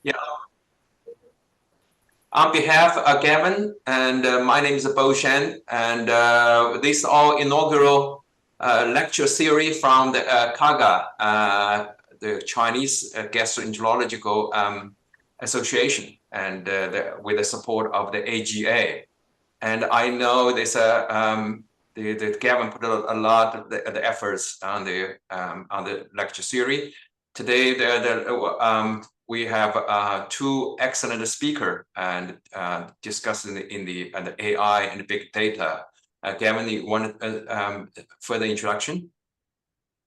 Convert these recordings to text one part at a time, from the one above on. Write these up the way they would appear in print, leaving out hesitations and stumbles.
Yeah. On behalf of Gavin, and my name is Bo Shen, and this is our inaugural lecture series from the CAGA, the Chinese Gastroenterological Association, and with the support of the AGA. And I know this the Gavin put a lot of the efforts on the lecture series. Today, we have two excellent speakers and discussing in the AI and the big data. Gavin, you want further introduction?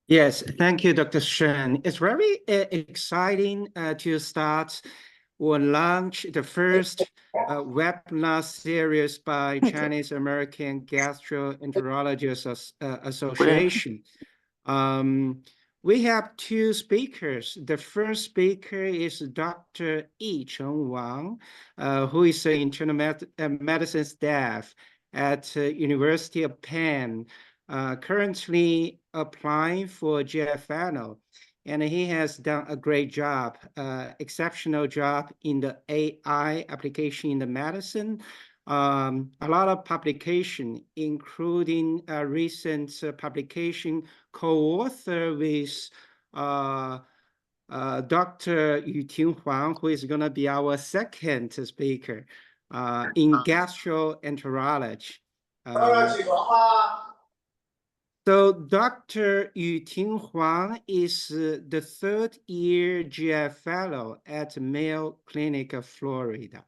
Yes, thank you, Dr. Shen. It's very exciting to start or launch the first webinar series by Chinese American Gastroenterology Association. We have two speakers. The first speaker is Dr. Yichen Wang, who is an internal medicine staff at University of Penn, currently applying for GI fellow. And he has done a great job, exceptional job in the AI application in the medicine. A lot of publication, including a recent publication co-author with Dr. Yichen Wang, who is going to be our second speaker in gastroenterology. So Dr. Yichen Wang is the third-year GI fellow at Mayo Clinic of Florida.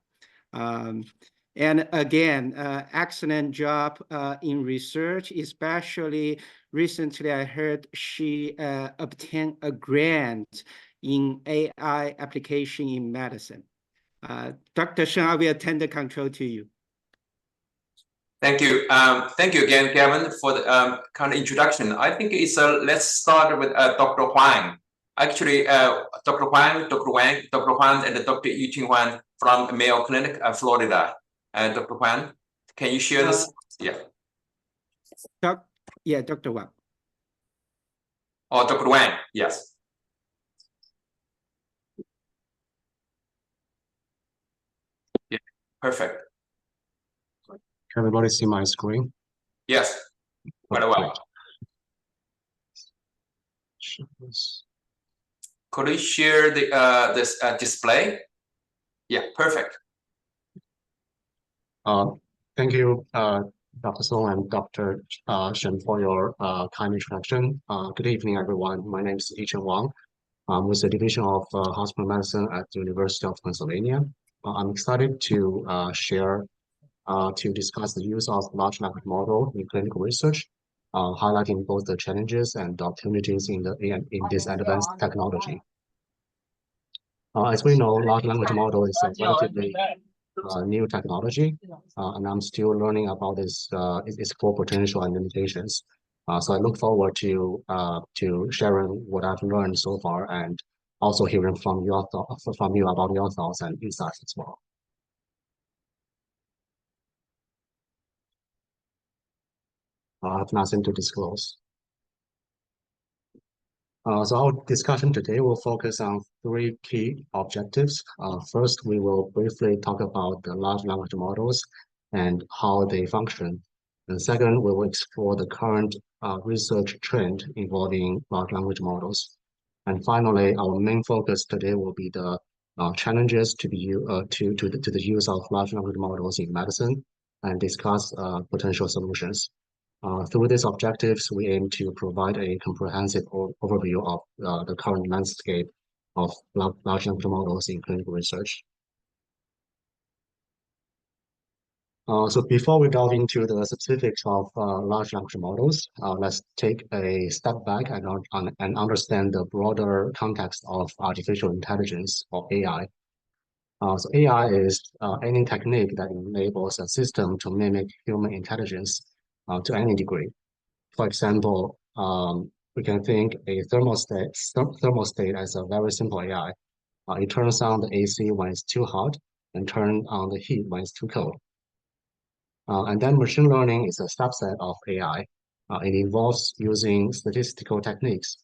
And again, excellent job in research, especially recently I heard she obtained a grant in AI application in medicine. Dr. Shen, I will turn the control to you. Thank you. Thank you again, Gavin, for the kind of introduction. I think it's let's start with Dr. Huang. Actually, Dr. Huang, and Dr. Yichen Wang from Mayo Clinic, Florida. Dr. Huang, can you share this? Yeah. Dr. Wang. Oh, Dr. Wang, yes. Yeah, perfect. Can everybody see my screen? Yes, quite well. Could you share the this display? Yeah, perfect. Thank you, Dr. Song and Dr. Shen for your kind introduction. Good evening, everyone. My name is Yichen Wang. I'm with the Division of Hospital Medicine at the University of Pennsylvania. I'm excited to to discuss the use of large language model in clinical research, highlighting both the challenges and opportunities in this advanced technology. As we know, large language model is a relatively new technology, and I'm still learning about its full potential and limitations. So I look forward to sharing what I've learned so far, and also hearing from you about your thoughts and insights as well. I have nothing to disclose. So our discussion today will focus on three key objectives. First, we will briefly talk about the large language models and how they function. And second, we will explore the current research trend involving large language models. And finally, our main focus today will be the challenges to the use of large language models in medicine, and discuss potential solutions. Through these objectives, we aim to provide a comprehensive overview of the current landscape of large language models in clinical research. So before we delve into the specifics of large language models, let's take a step back and understand the broader context of artificial intelligence, or AI. So AI is any technique that enables a system to mimic human intelligence to any degree. For example, we can think a thermostat as a very simple AI. It turns on the AC when it's too hot and turns on the heat when it's too cold. And then machine learning is a subset of AI. It involves using statistical techniques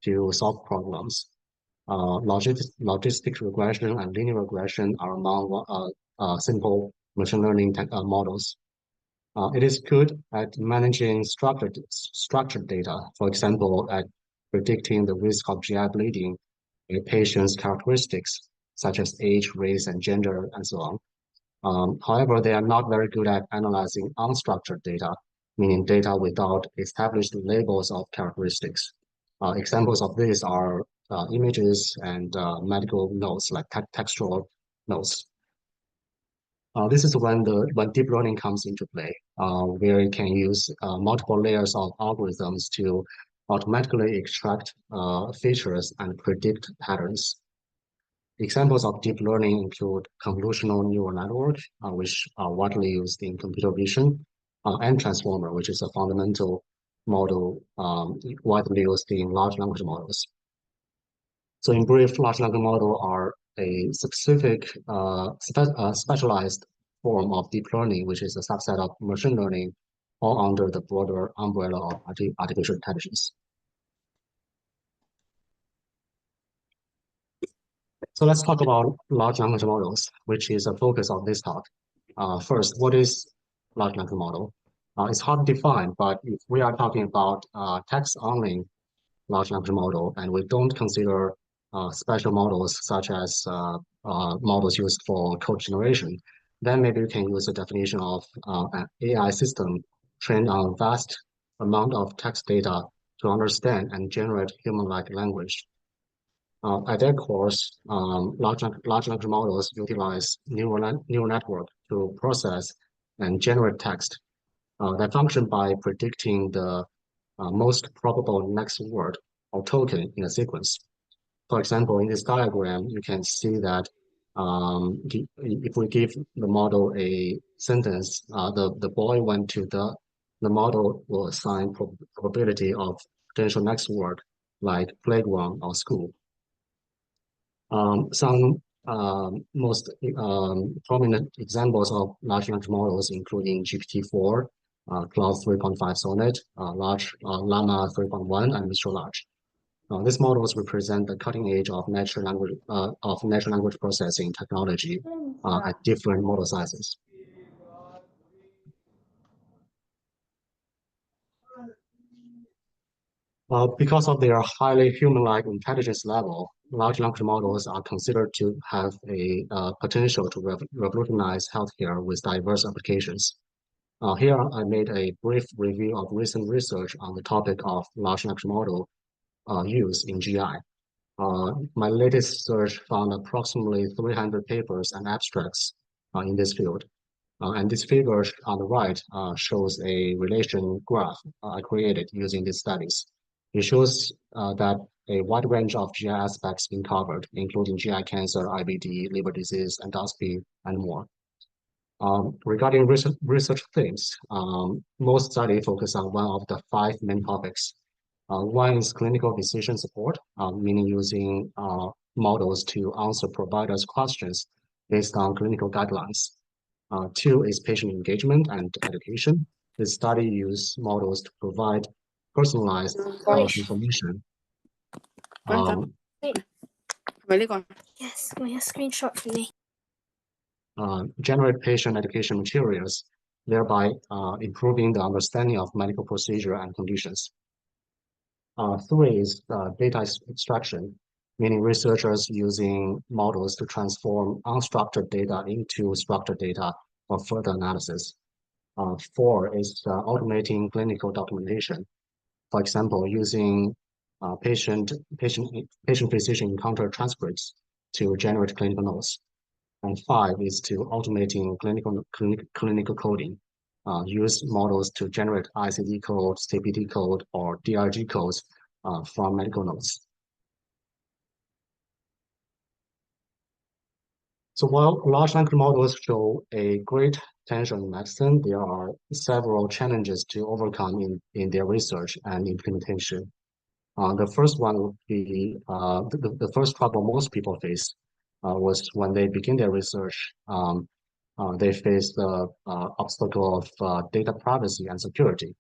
to solve problems. logistic regression and linear regression are among simple machine learning models. It is good at managing structured data, for example, at predicting the risk of GI bleeding, a patient's characteristics, such as age, race, and gender, and so on. However, they are not very good at analyzing unstructured data, meaning data without established labels of characteristics. Examples of this are images and medical notes, like textual notes. This is when deep learning comes into play, where you can use multiple layers of algorithms to automatically extract features and predict patterns. Examples of deep learning include convolutional neural network, which are widely used in computer vision, and transformer, which is a fundamental model widely used in large language models. So in brief, large language model are a specific specialized form of deep learning, which is a subset of machine learning, all under the broader umbrella of artificial intelligence. So let's talk about large language models, which is a focus of this talk. First, what is large language model? It's hard to define, but if we are talking about text-only large language model, and we don't consider special models such as models used for code generation, then maybe we can use a definition of an AI system trained on vast amount of text data to understand and generate human-like language. At their core, large language models utilize neural network to process and generate text that function by predicting the most probable next word or token in a sequence. For example, in this diagram, you can see that if we give the model a sentence, the boy went to the model will assign probability of potential next word like playground or school. Some most prominent examples of large language models, including GPT-4, Cloud 3.5 Sonnet, Llama 3.1, and Mistral Large. These models represent the cutting edge of natural language processing technology at different model sizes. Because of their highly human-like intelligence level, large language models are considered to have a potential to revolutionize healthcare with diverse applications. Here, I made a brief review of recent research on the topic of large language model use in GI. My latest search found approximately 300 papers and abstracts in this field. And this figure on the right shows a relation graph I created using these studies. It shows that a wide range of GI aspects being covered, including GI cancer, IBD, liver disease, endoscopy, and more. Regarding research themes, most studies focus on one of the 5 main topics. One is clinical decision support, meaning using models to answer providers' questions based on clinical guidelines. 2 is patient engagement and education. This study uses models to provide personalized health information. Yes, can you screenshot for me? Generate patient education materials, thereby improving the understanding of medical procedure and conditions. 3 is data extraction, meaning researchers using models to transform unstructured data into structured data for further analysis. 4 is automating clinical documentation. For example, using patient-physician encounter transcripts to generate clinical notes. And 5 is to automating clinical coding. Use models to generate ICD code, CPT code, or DRG codes from medical notes. So while large language models show a great potential in medicine, there are several challenges to overcome in their research and implementation. The first one would be the first trouble most people face was when they begin their research. They face the obstacle of data privacy and security.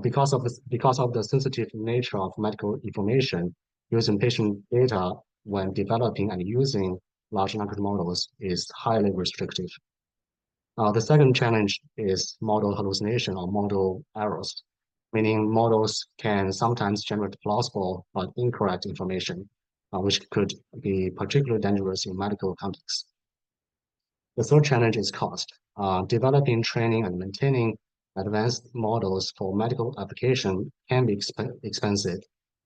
Because of the sensitive nature of medical information, using patient data when developing and using large language models is highly restrictive. The second challenge is model hallucination or model errors, meaning models can sometimes generate plausible but incorrect information, which could be particularly dangerous in medical contexts. The third challenge is cost. Developing, training, and maintaining advanced models for medical application can be expensive,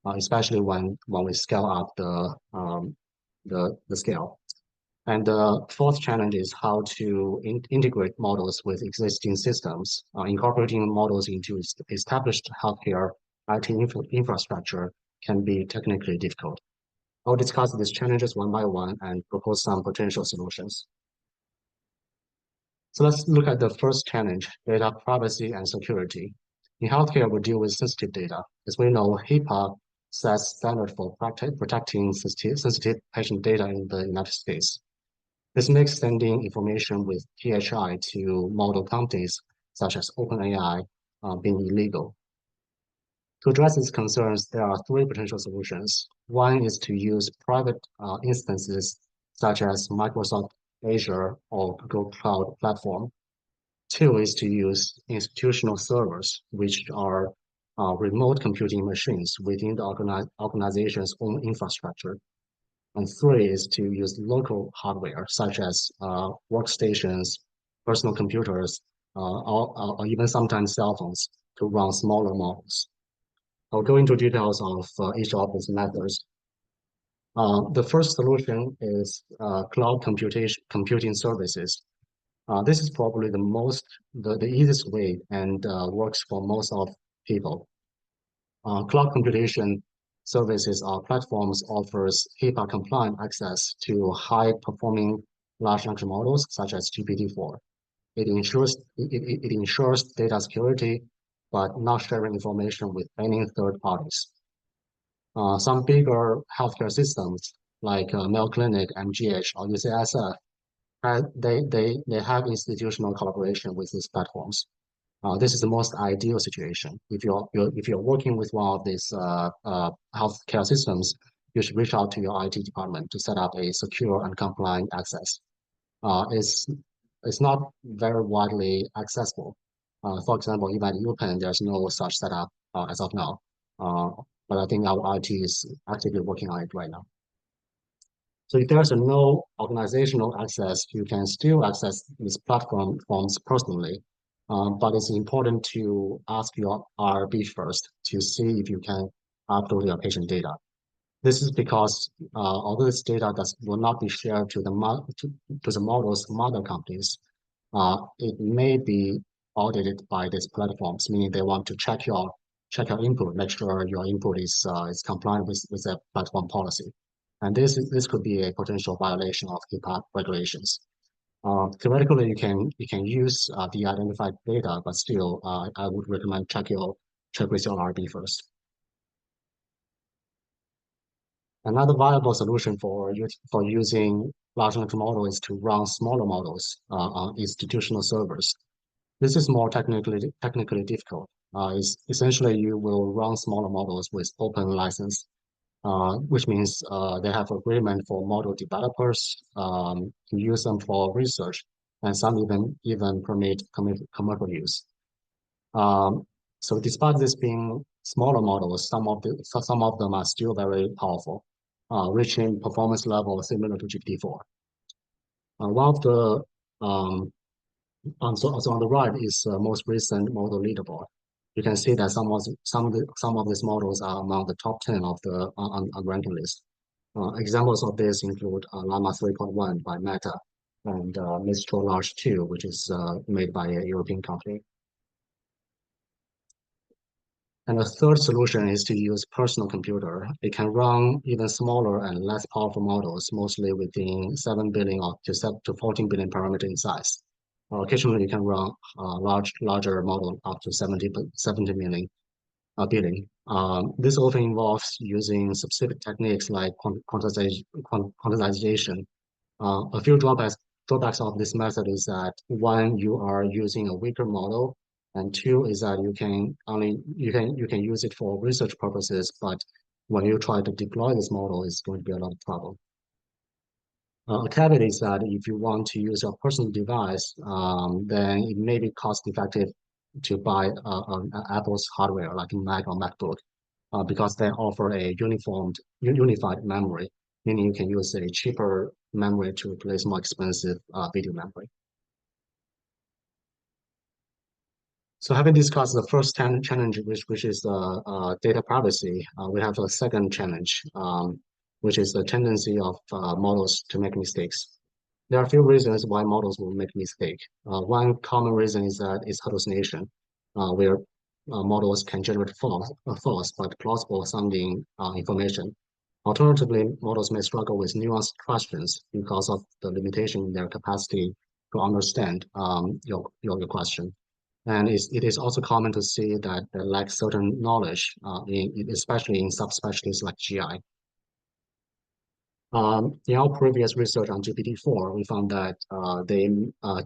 especially when we scale up the scale. And the fourth challenge is how to integrate models with existing systems. Incorporating models into established healthcare IT infrastructure can be technically difficult. I'll discuss these challenges one by one and propose some potential solutions. So let's look at the first challenge, data privacy and security. In healthcare, we deal with sensitive data. As we know, HIPAA sets standard for protecting sensitive patient data in the United States. This makes sending information with PHI to model companies such as OpenAI being illegal. To address these concerns, there are three potential solutions. One is to use private instances such as Microsoft Azure or Google Cloud Platform. Two is to use institutional servers, which are remote computing machines within the organization's own infrastructure. And three is to use local hardware, such as workstations, personal computers, or even sometimes cell phones to run smaller models. I'll go into details of each of these methods. The first solution is cloud computing services. This is probably the easiest way and works for most of people. Cloud computation services or platforms offers HIPAA compliant access to high performing large language models such as GPT-4. It ensures data security, but not sharing information with any third parties. Some bigger healthcare systems like Mayo Clinic, MGH, or UCSF, they have institutional collaboration with these platforms. This is the most ideal situation. If you're working with one of these healthcare systems, you should reach out to your IT department to set up a secure and compliant access. It's not very widely accessible. For example, even at UPenn, there's no such setup as of now. But I think our IT is actively working on it right now. So if there's no organizational access, you can still access these platforms personally. But it's important to ask your RB first to see if you can upload your patient data. This is because although this data will not be shared to the model's mother companies, it may be audited by these platforms, meaning they want to check your input, make sure your input is compliant with the platform policy. And this could be a potential violation of HIPAA regulations. Theoretically, you can use the identified data, but still, I would recommend check with your RB first. Another viable solution for using large language model is to run smaller models on institutional servers. This is more technically difficult. Essentially, you will run smaller models with open license, which means they have agreement for model developers to use them for research, and some even permit commercial use. So despite this being smaller models, some of them are still very powerful, reaching performance level similar to GPT-4. One of the so on the right is most recent model leaderboard. You can see that some of these models are among the top 10 of the on ranking list. Examples of this include Llama 3.1 by Meta and Mistral Large 2, which is made by a European company. And the third solution is to use personal computer. It can run even smaller and less powerful models, mostly within 7 billion to 14 billion parameter in size. Occasionally, you can run larger model up to 70 billion. This often involves using specific techniques like quantization. A few drawbacks of this method is that one, you are using a weaker model, and two is that you can use it for research purposes, but when you try to deploy this model, it's going to be a lot of trouble. A caveat is that if you want to use your personal device, then it may be cost effective to buy an Apple's hardware like a Mac or MacBook, because they offer a unified memory, meaning you can use a cheaper memory to replace more expensive video memory. So having discussed the first challenge, which is data privacy, we have a second challenge, which is the tendency of models to make mistakes. There are a few reasons why models will make mistakes. One common reason is that it's hallucination, where models can generate false but plausible sounding information. Alternatively, models may struggle with nuanced questions because of the limitation in their capacity to understand your question. And it is also common to see that they lack certain knowledge, especially in subspecialties like GI. In our previous research on GPT-4, we found that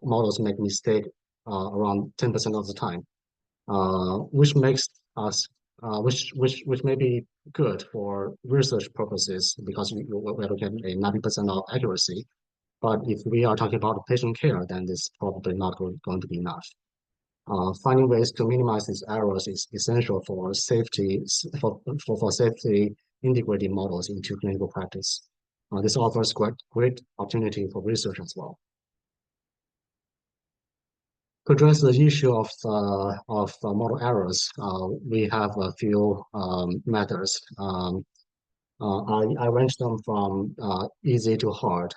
models make mistakes around 10% of the time, which makes us which may be good for research purposes because we're looking at a 90% of accuracy. But if we are talking about patient care, then this is probably not going to be enough. Finding ways to minimize these errors is essential for safety integrating models into clinical practice. This offers great opportunity for research as well. To address the issue of model errors, we have a few methods. I range them from easy to hard.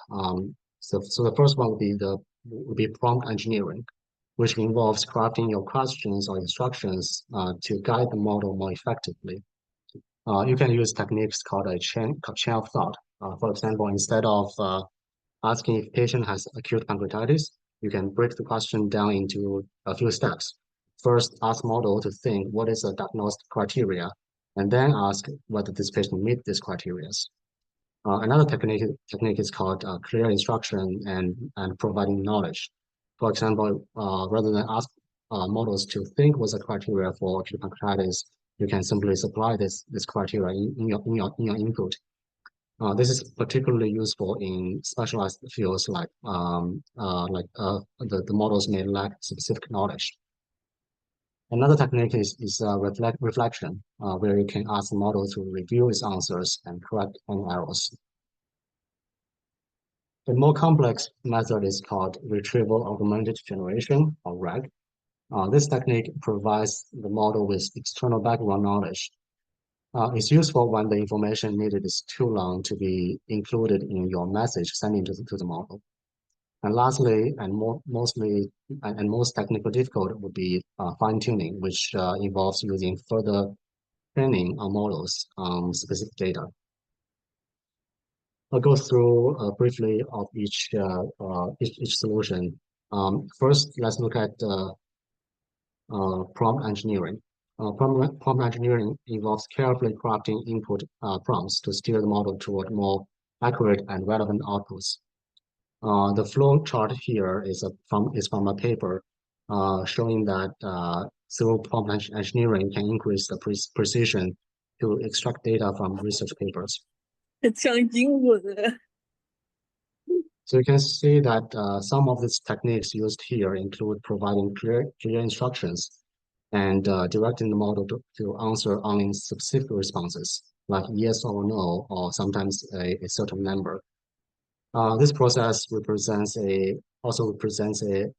So the first one would be prompt engineering, which involves crafting your questions or instructions to guide the model more effectively. You can use techniques called a chain of thought. For example, instead of asking if patient has acute pancreatitis, you can break the question down into a few steps. First, ask model to think what is the diagnostic criteria, and then ask whether this patient meets these criteria. Another technique is called clear instruction and providing knowledge. For example, rather than ask models to think what's the criteria for acute pancreatitis, you can simply supply this criteria in your input. This is particularly useful in specialized fields like the models may lack specific knowledge. Another technique is reflection, where you can ask the model to review its answers and correct any errors. A more complex method is called retrieval augmented generation, or RAG. This technique provides the model with external background knowledge. It's useful when the information needed is too long to be included in your message sending to the model. And lastly, and most technical difficult would be fine-tuning, which involves using further training on models on specific data. I'll go through briefly of each solution. First, let's look at prompt engineering. Prompt engineering involves carefully crafting input prompts to steer the model toward more accurate and relevant outputs. The flow chart here is from a paper showing that through prompt engineering can increase the precision to extract data from research papers. So you can see that some of these techniques used here include providing clear instructions and directing the model to answer only specific responses, like yes or no, or sometimes a certain number. This process also represents an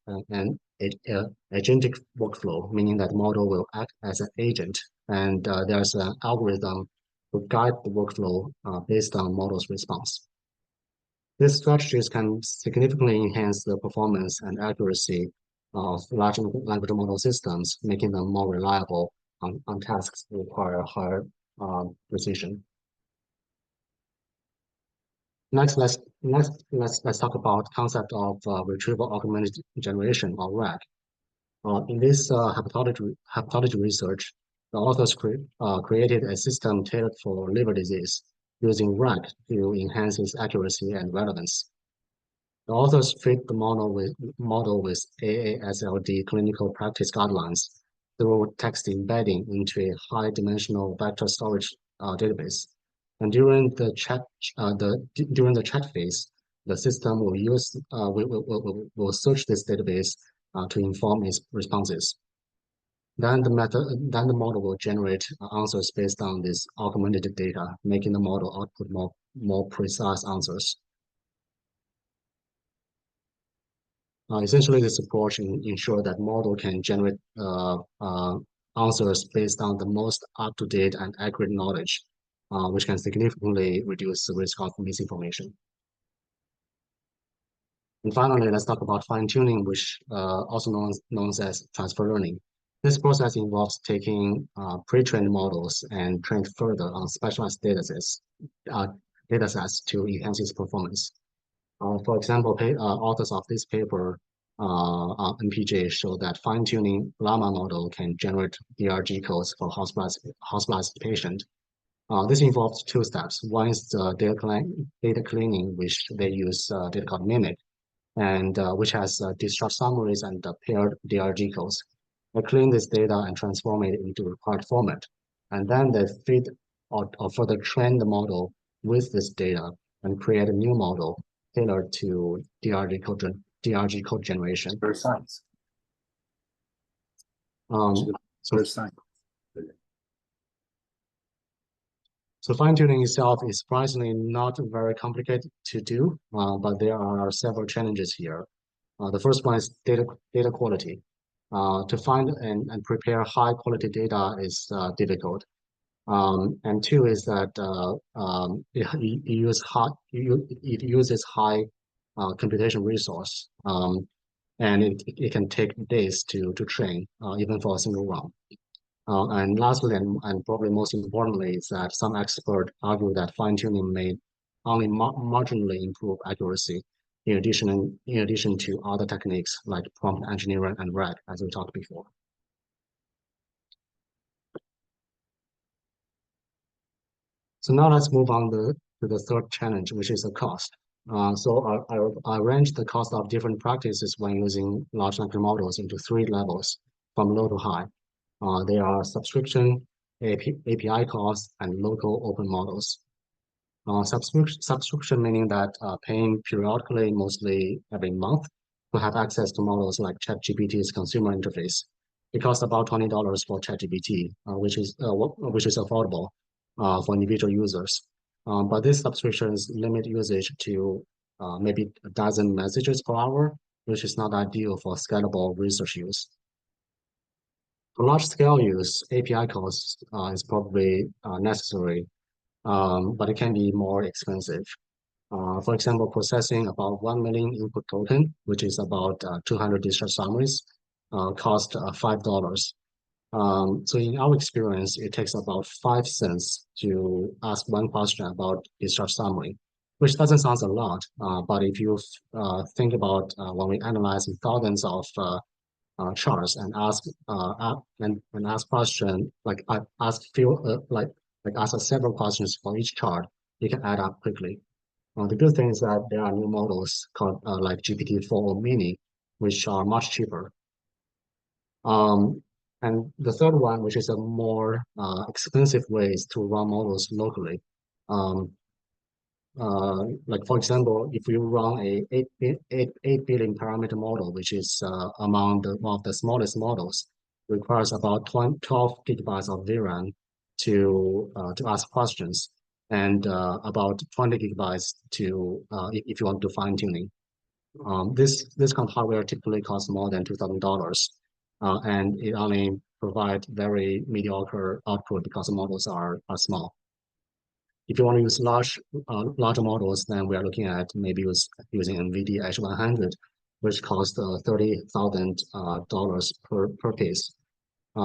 agentic workflow, meaning that the model will act as an agent, and there's an algorithm to guide the workflow based on model's response. These strategies can significantly enhance the performance and accuracy of large language model systems, making them more reliable on tasks that require higher precision. Next, let's talk about concept of retrieval augmented generation, or RAG. In this hepatology research, the authors created a system tailored for liver disease using RAG to enhance its accuracy and relevance. The authors fit the model with AASLD clinical practice guidelines through text embedding into a high-dimensional vector storage database. And during the chat phase, the system will search this database to inform its responses. Then the model will generate answers based on this augmented data, making the model output more precise answers. Essentially, this approach ensures that model can generate answers based on the most up-to-date and accurate knowledge, which can significantly reduce the risk of misinformation. And finally, let's talk about fine-tuning, which also known as transfer learning. This process involves taking pre-trained models and trained further on specialized datasets to enhance its performance. For example, authors of this paper on NPJ show that fine-tuning llama model can generate DRG codes for hospitalized patient. This involves two steps. One is the data cleaning, which they use data called Mimic, and which has discharge summaries and paired DRG codes. They clean this data and transform it into required format. And then they feed or further train the model with this data and create a new model tailored to DRG code generation. For science. So fine-tuning itself is surprisingly not very complicated to do, but there are several challenges here. The first one is data quality. To find and prepare high quality data is difficult. And two is that it uses high computation resource, and it can take days to train, even for a single run. And lastly, and probably most importantly, is that some experts argue that fine-tuning may only marginally improve accuracy, in addition to other techniques like prompt engineering and RAG, as we talked before. So now let's move on to the third challenge, which is the cost. So I arranged the cost of different practices when using large language models into three levels, from low to high. They are subscription, API costs, and local open models. Subscription meaning that paying periodically, mostly every month, to have access to models like ChatGPT's consumer interface. It costs about $20 for ChatGPT, which is affordable for individual users. But these subscriptions limit usage to maybe a dozen messages per hour, which is not ideal for scalable research use. For large-scale use, API costs is probably necessary, but it can be more expensive. For example, processing about 1 million input token, which is about 200 discharge summaries, cost $5. So in our experience, it takes about 5 cents to ask one question about discharge summary, which doesn't sound a lot, but if you think about when we analyze thousands of charts and ask question ask several questions for each chart, it can add up quickly. The good thing is that there are new models called like GPT-4 or Mini, which are much cheaper. And the third one, which is a more expensive ways to run models locally. Like for example, if you run a 8 billion parameter model, which is among one of the smallest models, requires about 12 gigabytes of VRAM to ask questions, and about 20 gigabytes to if you want to fine tuning. This kind of hardware typically costs more than $2,000, and it only provides very mediocre output because the models are small. If you want to use larger models, then we are looking at maybe using NVIDIA H100, which costs $30,000 per piece.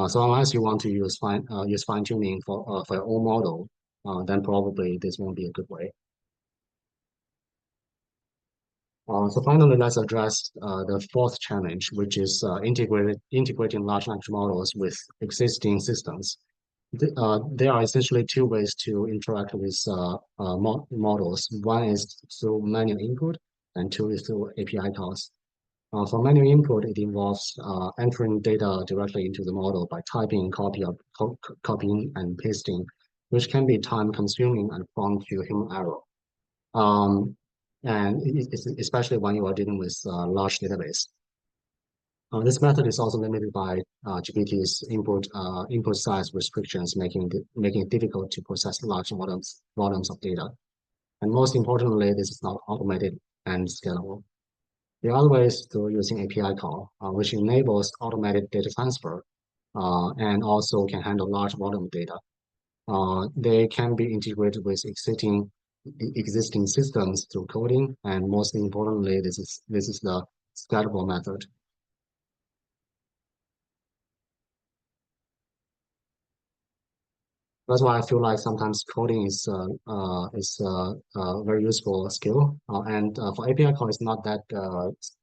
So unless you want to use fine tuning for your own model, then probably this won't be a good way. So finally, let's address the fourth challenge, which is integrating large language models with existing systems. There are essentially two ways to interact with models. One is through manual input, and two is through API calls. For manual input, it involves entering data directly into the model by copying and pasting which can be time-consuming and prone to human error. And especially when you are dealing with a large database. This method is also limited by GPT's input size restrictions, making it difficult to process large volumes of data. And most importantly, this is not automated and scalable. The other way is through using API call, which enables automated data transfer and also can handle large volume data. They can be integrated with existing systems through coding, and most importantly, this is the scalable method. That's why I feel like sometimes coding is a very useful skill. And for API call, it's not that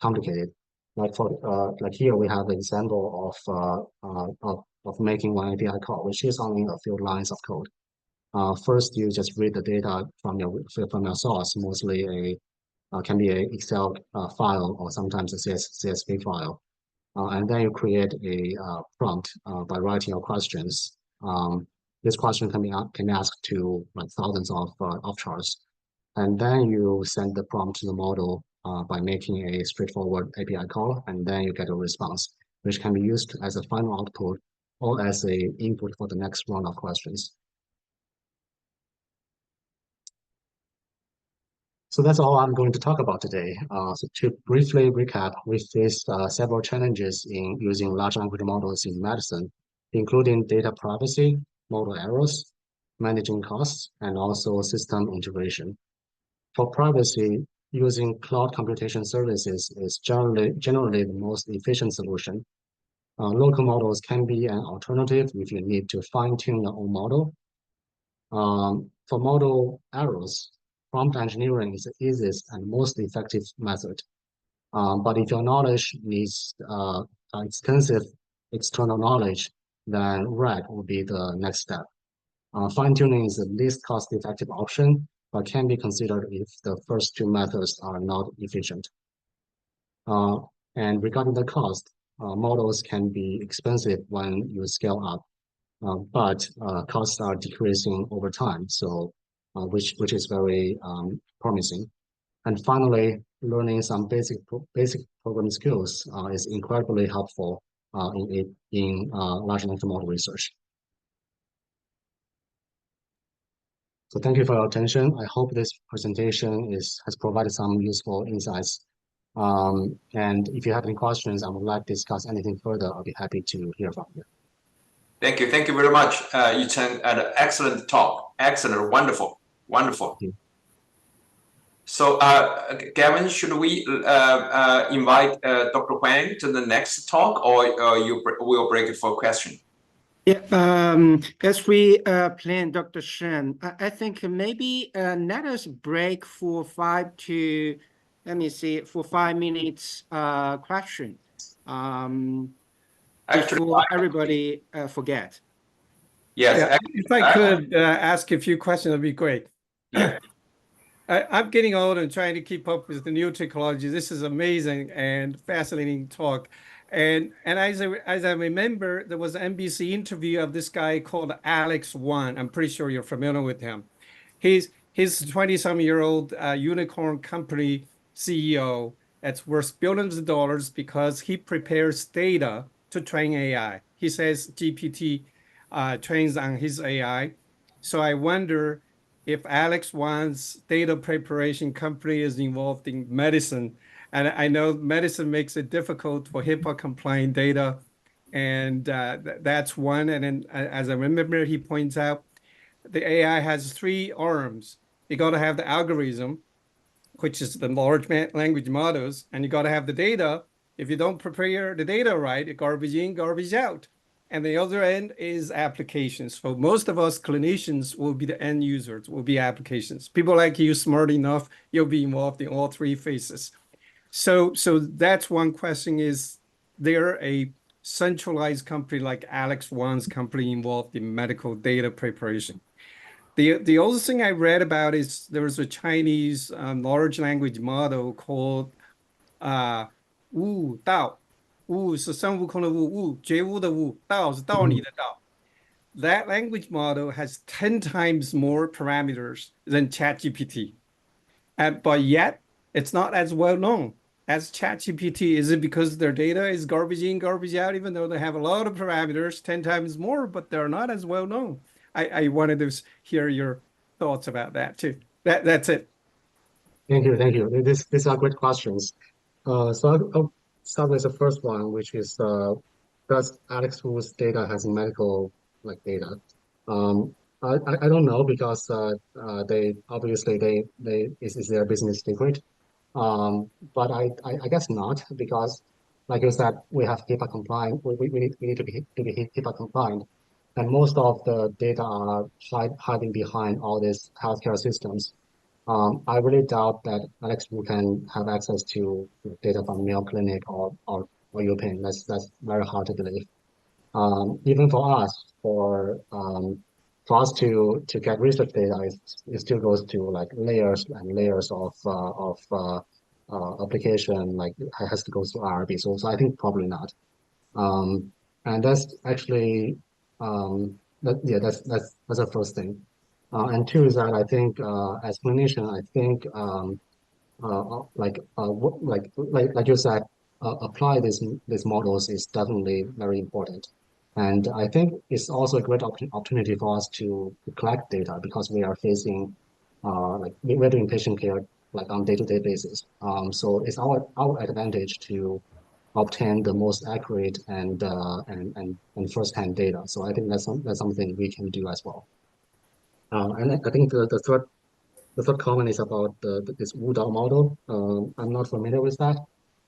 complicated. Like here, we have an example of making one API call, which is only a few lines of code. First, you just read the data from your source, mostly can be a Excel file or sometimes a CSV file. And then you create a prompt by writing your questions. This question can be asked to like thousands of charts, and then you send the prompt to the model by making a straightforward API call, and then you get a response, which can be used as a final output or as a input for the next round of questions. So that's all I'm going to talk about today. So to briefly recap, we faced several challenges in using large language models in medicine, including data privacy, model errors, managing costs, and also system integration. For privacy, using cloud computation services is generally the most efficient solution. Local models can be an alternative if you need to fine-tune your own model. For model errors, prompt engineering is the easiest and most effective method. But if your knowledge needs extensive external knowledge, then RAG will be the next step. Fine-tuning is the least cost-effective option, but can be considered if the first two methods are not efficient. And regarding the cost, models can be expensive when you scale up, but costs are decreasing over time, so which is very promising. And finally, learning some basic programming skills is incredibly helpful in large language model research. So thank you for your attention. I hope this presentation has provided some useful insights. And if you have any questions and would like to discuss anything further, I'll be happy to hear from you. Thank you very much, Yichen. An excellent talk. Excellent, wonderful. So, Gavin, should we invite Dr. Wang to the next talk, or you will break it for a question? Yeah, as we plan, Dr. Shen, I think maybe let us break for 5 minutes question. Before everybody forget. Yes. Yeah, if I could ask a few questions, that'd be great. Yeah. I'm getting old and trying to keep up with the new technology. This is amazing and fascinating talk. And as I remember, there was an NBC interview of this guy called Alex Wang. I'm pretty sure you're familiar with him. He's 20-some-year-old unicorn company CEO that's worth billions of dollars because he prepares data to train AI. He says GPT trains on his AI. So I wonder if Alex Wang's data preparation company is involved in medicine. And I know medicine makes it difficult for HIPAA-compliant data. And that's one. And then as I remember, he points out the AI has 3 arms. You got to have the algorithm, which is the large language models, and you got to have the data. If you don't prepare the data right, garbage in, garbage out. And the other end is applications. For most of us clinicians will be the end users, will be applications. People like you, smart enough, you'll be involved in all 3 phases. So that's one question: is there a centralized company like Alex Wang's company involved in medical data preparation? The other thing I read about is there was a Chinese large language model called 悟道，悟是孙悟空的悟，悟觉悟的悟，道是道理的道。that language model has 10 times more parameters than ChatGPT. But yet, it's not as well known as ChatGPT. Is it because their data is garbage in, garbage out, even though they have a lot of parameters, 10 times more, but they're not as well known? I wanted to hear your thoughts about that too. That's it. Thank you, thank you. These are great questions. So I'll start with the first one, which is does Alex Wu's data has medical like data? Um, I don't know because they obviously they is their business secret. But I guess not because, like you said, we have HIPAA compliant. We need to be HIPAA compliant, and most of the data are hiding behind all these healthcare systems. I really doubt that Alex Wu can have access to data from Mayo Clinic or UPenn. That's very hard to believe. Even for us to get research data, it still goes to like layers and layers of application. Like it has to go through IRB. So I think probably not. And that's actually that's the first thing. And two is that I think as clinician, I think like you said, apply these models is definitely very important. And I think it's also a great opportunity for us to collect data because we are facing like we're doing patient care like on day-to-day basis. So it's our advantage to obtain the most accurate and first-hand data. So I think that's something we can do as well. And I think the third comment is about this Wudao model. I'm not familiar with that,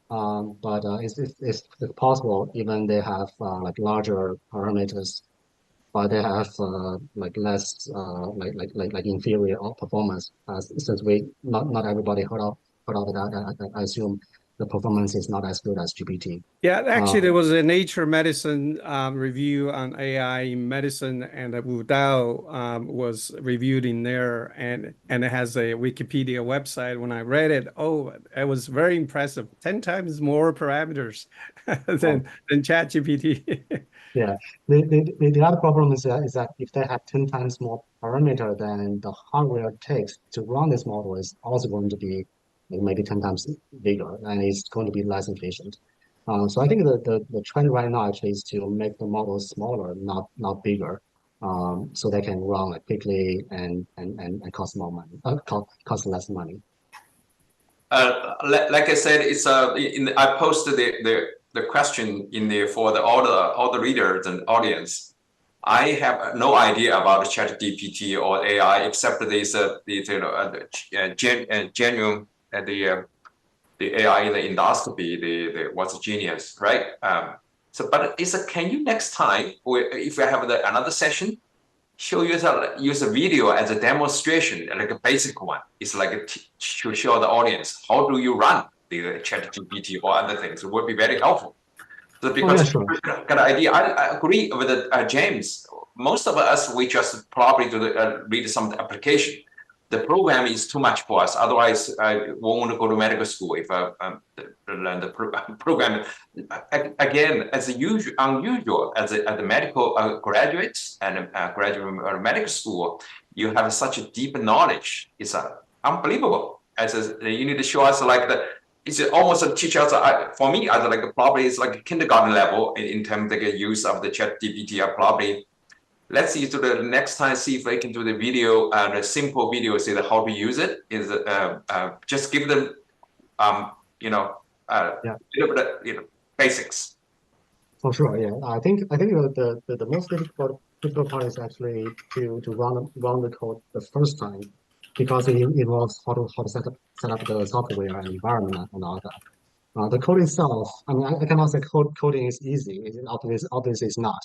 but it's possible even they have like larger parameters, but they have like less like inferior performance. Since we not everybody heard of that, I assume the performance is not as good as GPT. Yeah, actually, there was a Nature Medicine review on AI in medicine, and Wu Dao was reviewed in there, and it has a Wikipedia website. When I read it, oh, it was very impressive. 10 times more parameters than ChatGPT. Yeah, the other problem is that if they have 10 times more parameter, then the hardware it takes to run this model is also going to be like, maybe 10 times bigger, and it's going to be less efficient. So I think the trend right now actually is to make the models smaller, not bigger, so they can run like quickly and cost more money, cost less money. Like I said, it's I posted the question in the for all the readers and audience. I have no idea about ChatGPT or AI except there's genuine the AI in the endoscopy, the what's genius, right? So, but can you next time, if we have another session, use a video as a demonstration, like a basic one. It's like to show the audience how do you run the ChatGPT or other things. It would be very helpful. So because sure. got an idea, I agree with James. Most of us we just probably read some application. The program is too much for us. Otherwise, I won't go to medical school if I learn the program. Again, as unusual as the medical graduates and graduate medical school, you have such a deep knowledge. It's unbelievable. You need to show us like it's almost a teacher. For me, as like probably it's like a kindergarten level in terms of the use of the ChatGPT. Probably let's see to the next time, see if I can do the video, the simple video, say how to use it. Is just give them, basics. For sure, yeah. I think the most difficult part is actually to run the code the first time because it involves how to set up the software and environment and all that. The code itself, I mean, I cannot say coding is easy. Obviously it's not.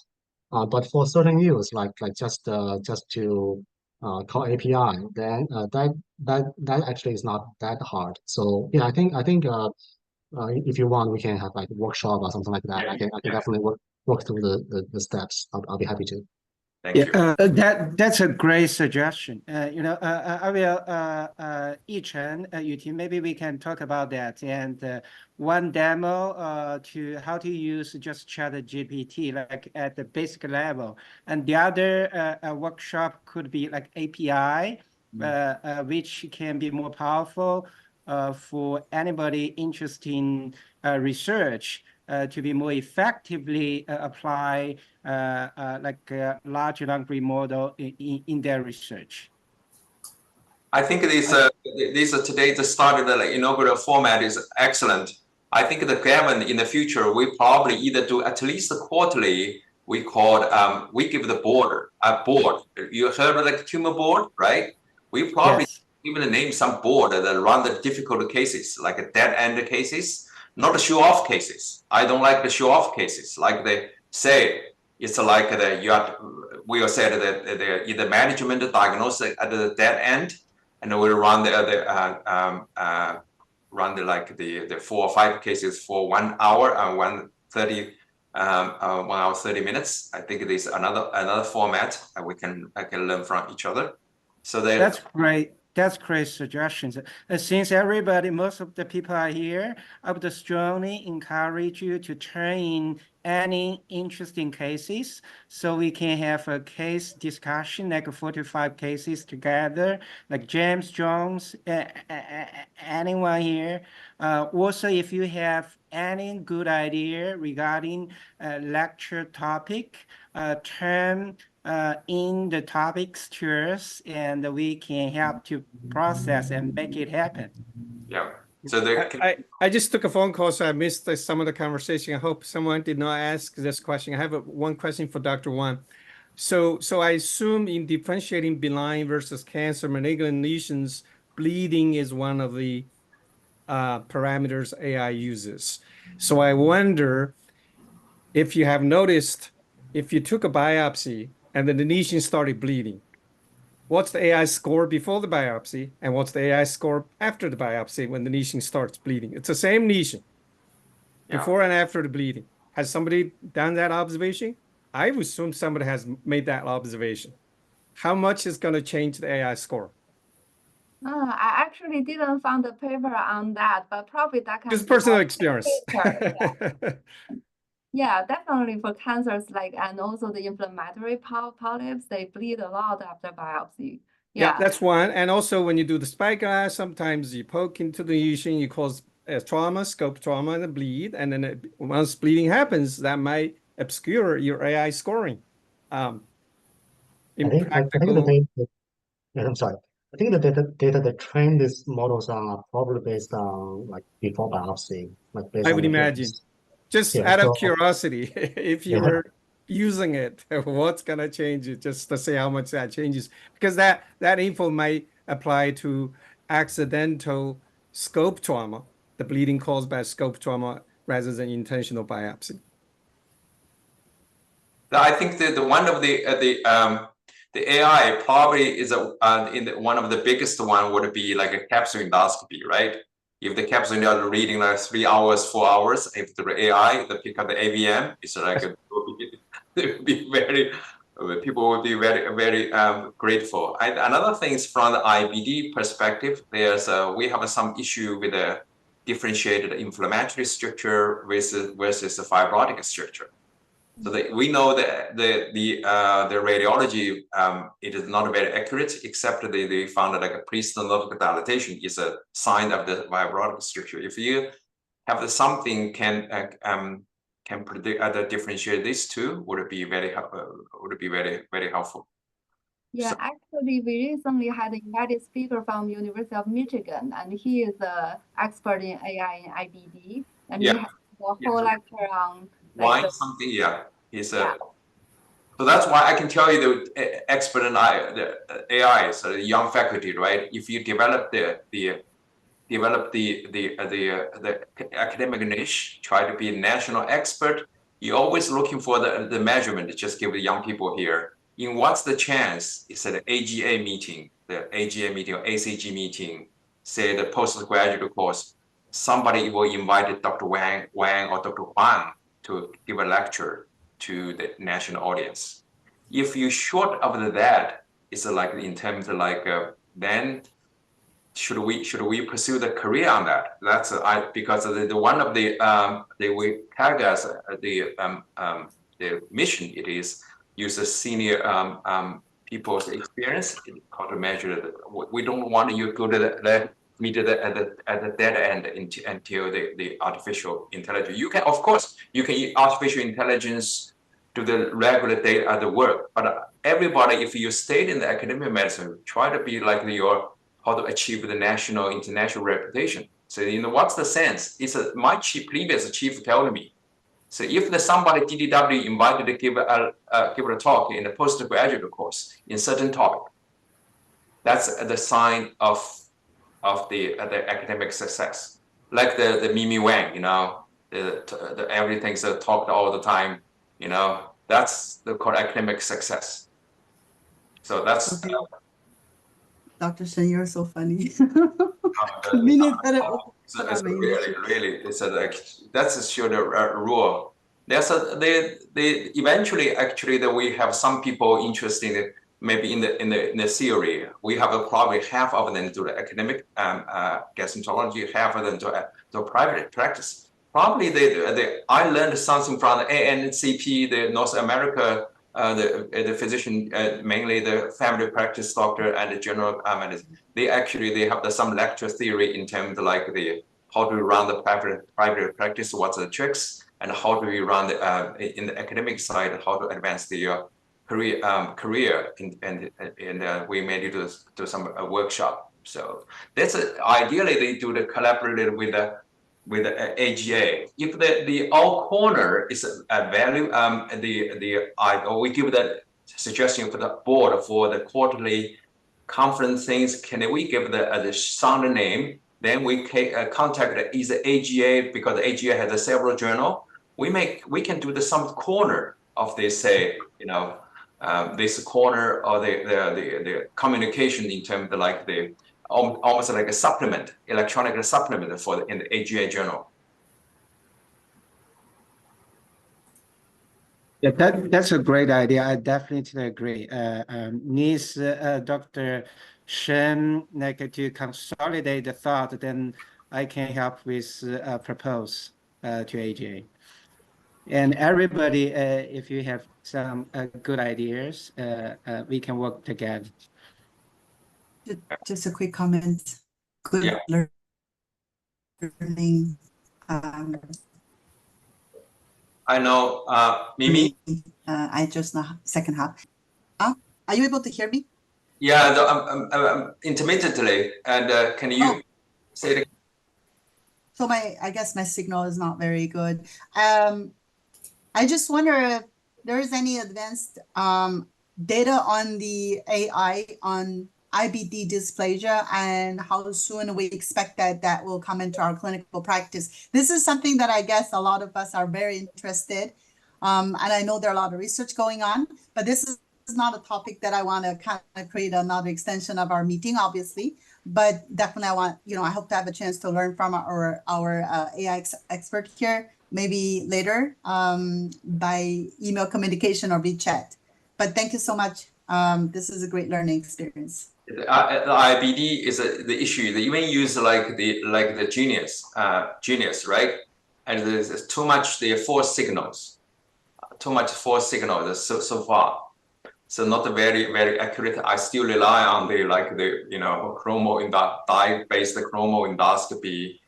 But for certain use, like just to call API, then that actually is not that hard. So yeah, I think if you want, we can have like a workshop or something like that. I can definitely work through the steps. I'll be happy to. Thank you. That's a great suggestion. I will, Yichen, Yuting, maybe we can talk about that. And one demo to how to use just ChatGPT, like at the basic level. And the other workshop could be like API, which can be more powerful for anybody interested in research to be more effectively apply like a large language model in their research. I think this today the start of the inaugural format is excellent. I think the Gavin in the future we probably either do at least quarterly. We give the board a board. You heard of the tumor board, right? We probably even name some board that run the difficult cases, like a dead end cases, not the show off cases. I don't like the show off cases. Like they say, it's like we will say that the management diagnosis at the dead end, and we'll run the 4 or 5 cases for 1 hour and 1 hour 30 minutes. I think there's another format we can learn from each other. So that's great. That's great suggestions. Since most of the people are here, I would strongly encourage you to turn in any interesting cases so we can have a case discussion, like 4 to 5 cases together, like James Jones, anyone here. Also, if you have any good idea regarding lecture topic, turn in the topics to us, and we can help to process and make it happen. Yeah. So I just took a phone call, so I missed some of the conversation. I hope someone did not ask this question. I have one question for Dr. Wang. So I assume in differentiating benign versus cancer malignant lesions, bleeding is one of the parameters AI uses. So I wonder if you have noticed, if you took a biopsy and then the lesion started bleeding, what's the AI score before the biopsy, and what's the AI score after the biopsy when the lesion starts bleeding? It's the same lesion before and after the bleeding. Has somebody done that observation? I would assume somebody has made that observation. How much is going to change the AI score? I actually didn't find a paper on that, but probably that can Just personal experience. Yeah, definitely for cancers and also the inflammatory polyps, they bleed a lot after biopsy. Yeah, that's one. And also when you do the spyglass, sometimes you poke into the lesion, you cause trauma, scope trauma, and a bleed. And then once bleeding happens, that might obscure your AI scoring. I'm sorry. I think the data that train these models on are probably based on like before biopsy, like based I on would imagine. Just out of curiosity, if you were using it, what's going to change it, just to see how much that changes? Because that info might apply to accidental scope trauma, the bleeding caused by scope trauma, rather than intentional biopsy. I think that one of the AI probably is one of the biggest one would be like a capsule endoscopy, right? If the capsule are reading like 3 hours, 4 hours, if the AI, the pick up the AVM, it's like it would be very, people would be very, very grateful. Another thing is from the IBD perspective, we have some issue with the differentiated inflammatory structure versus the fibrotic structure. So we know that the radiology it is not very accurate, except they found that like a pre-synovial dilatation is a sign of the fibrotic structure. If you have something can predict differentiate these two, would be very very helpful. Yeah, actually, we recently had an invited speaker from University of Michigan, and he is an expert in AI and IBD, and he has a whole lecture on so that's why I can tell you the expert in the AI, so the young faculty, right? If you develop the academic niche, try to be a national expert, you're always looking for the measurement to just give the young people here. In what's the chance, it's an AGA meeting, or ACG meeting, say the postgraduate course, somebody will invite Dr. Wang or Dr. Huang to give a lecture to the national audience. If you short of that, it's like in terms of like then should we pursue the career on that? That's because the one of the CAGA's the mission it is use a senior people's experience how to measure it. We don't want you to go to the meet at the dead end until the artificial intelligence. You can of course you can use artificial intelligence to the regular day at the work, but everybody, if you stayed in the academic medicine, try to be like your how to achieve the national, international reputation. So, what's the sense? It's my previous chief told me. So if somebody DDW invited to give a talk in a postgraduate course in certain topic, that's the sign of the academic success. Like the Yichen Wang, the everything's talked all the time, that's the called academic success. So that's okay. Dr. Shen, you're so funny. Really, that's sure the rule. There's eventually actually that we have some people interested in maybe in the theory. We have probably half of them to the academic gastroenterology, half of them to private practice. Probably I learned something from the ANCP, the North America. The physician, mainly the family practice doctor and the general medicine, they have some lecture theory in terms of like how to run the private practice, what's the tricks, and how do we run in the academic side, how to advance the career, and we made it do some workshop. So that's ideally they do the collaborated with the AGA. If the all corner is a value, we give that suggestion for the board for the quarterly conference things. Can we give the sound name? Then we contact either AGA because the AGA has several journal. We can do some corner of this this corner or the communication in terms of like the almost like a supplement, electronic supplement in the AGA journal. Yeah, that's a great idea. I definitely agree. Needs Dr. Shen to consolidate the thought, then I can help with propose to AGA. And everybody, if you have some good ideas, we can work together. Just a quick comment. Good learning. I know, Mimi. I just know second half. Are you able to hear me? Yeah, intermittently. And can you say it again? So I guess my signal is not very good. I just wonder if there is any advanced data on the AI on IBD dysplasia and how soon we expect that will come into our clinical practice. This is something that I guess a lot of us are very interested. And I know there are a lot of research going on, but this is not a topic that I want to kind of create another extension of our meeting, obviously. But definitely I hope to have a chance to learn from our AI expert here, maybe later by email communication or WeChat. But thank you so much. This is a great learning experience. The IBD is the issue. They even use like the genius, right? And there's too much false signals, so far. So not very accurate. I still rely on the dye-based chromo endoscopy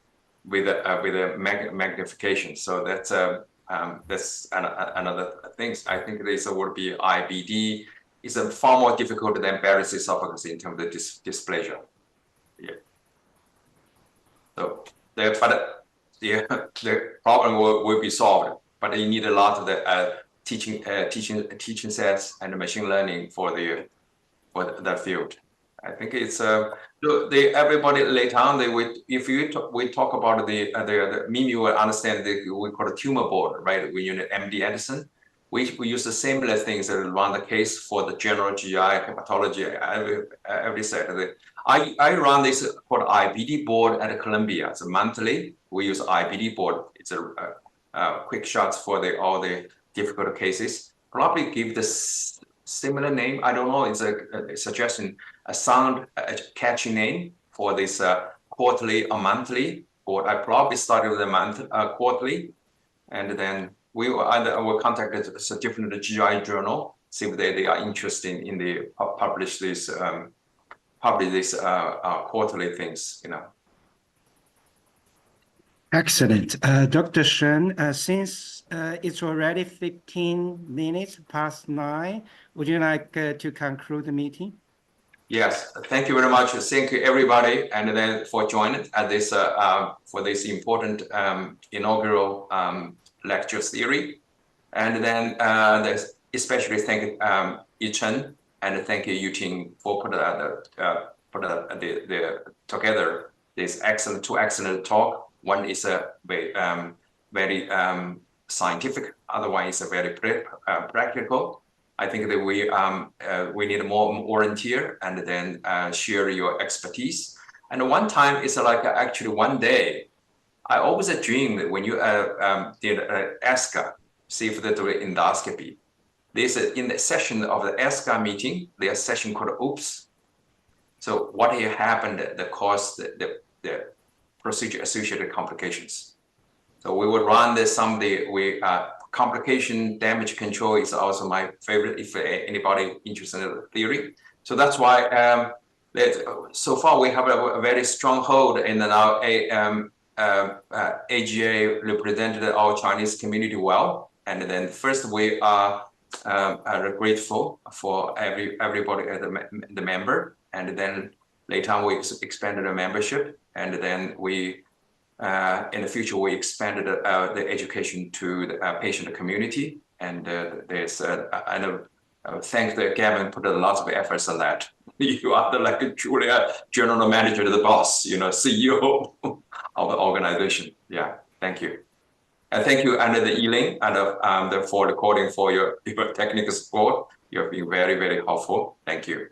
with a magnification. So that's another thing. I think this would be IBD. It's far more difficult than Barrett's esophagus in terms of dysplasia. Yeah. So the problem will be solved, but you need a lot of the teaching sets and machine learning for that field. I think it's everybody later on. We talk about the Mimi will understand we call it tumor board, right? We use MD Anderson. We use the similar things that run the case for the general GI hepatology every Saturday. I run this called IBD board at Columbia. It's monthly. We use IBD board. It's a quick shots for all the difficult cases. Probably give the similar name. I don't know. It's a suggestion, a sound catchy name for this quarterly or monthly. Or I probably started with a quarterly, and then we were contacted a different GI journal, see if they are interested in the publish this quarterly things, you know. Excellent. Dr. Shen, since it's already 15 minutes past 9, would you like to conclude the meeting? Yes, thank you very much. Thank you everybody, and then for joining at this for this important inaugural lecture series. And then especially thank Yichen and thank you Yichen for put together this two excellent talk. One is a very scientific, otherwise a very practical. I think that we need more volunteer and then share your expertise. And one time it's like actually one day, I always dreamed that when you did ASCA, see if they do endoscopy. There's in the session of the ASCA meeting, there's a session called OOPS. So what happened that caused the procedure associated complications. So we would run complication damage control is also my favorite if anybody interested in the theory. So that's why so far we have a very strong hold in our AGA represented our Chinese community well. And then first we are grateful for everybody the member, and then later on we expanded the membership, and then we in the future we expanded the education to the patient community, and there's thanks to Gavin put a lot of efforts on that. You are like Julia, general manager, the boss, you know, CEO of the organization. Yeah, thank you. And thank you, and the Yiling, and for recording for your technical support. You have been very, very helpful. Thank you.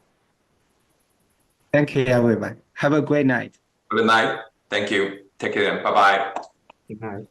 Thank you, everyone. Have a great night. Good night. Thank you. Take care. Bye-bye. Good night.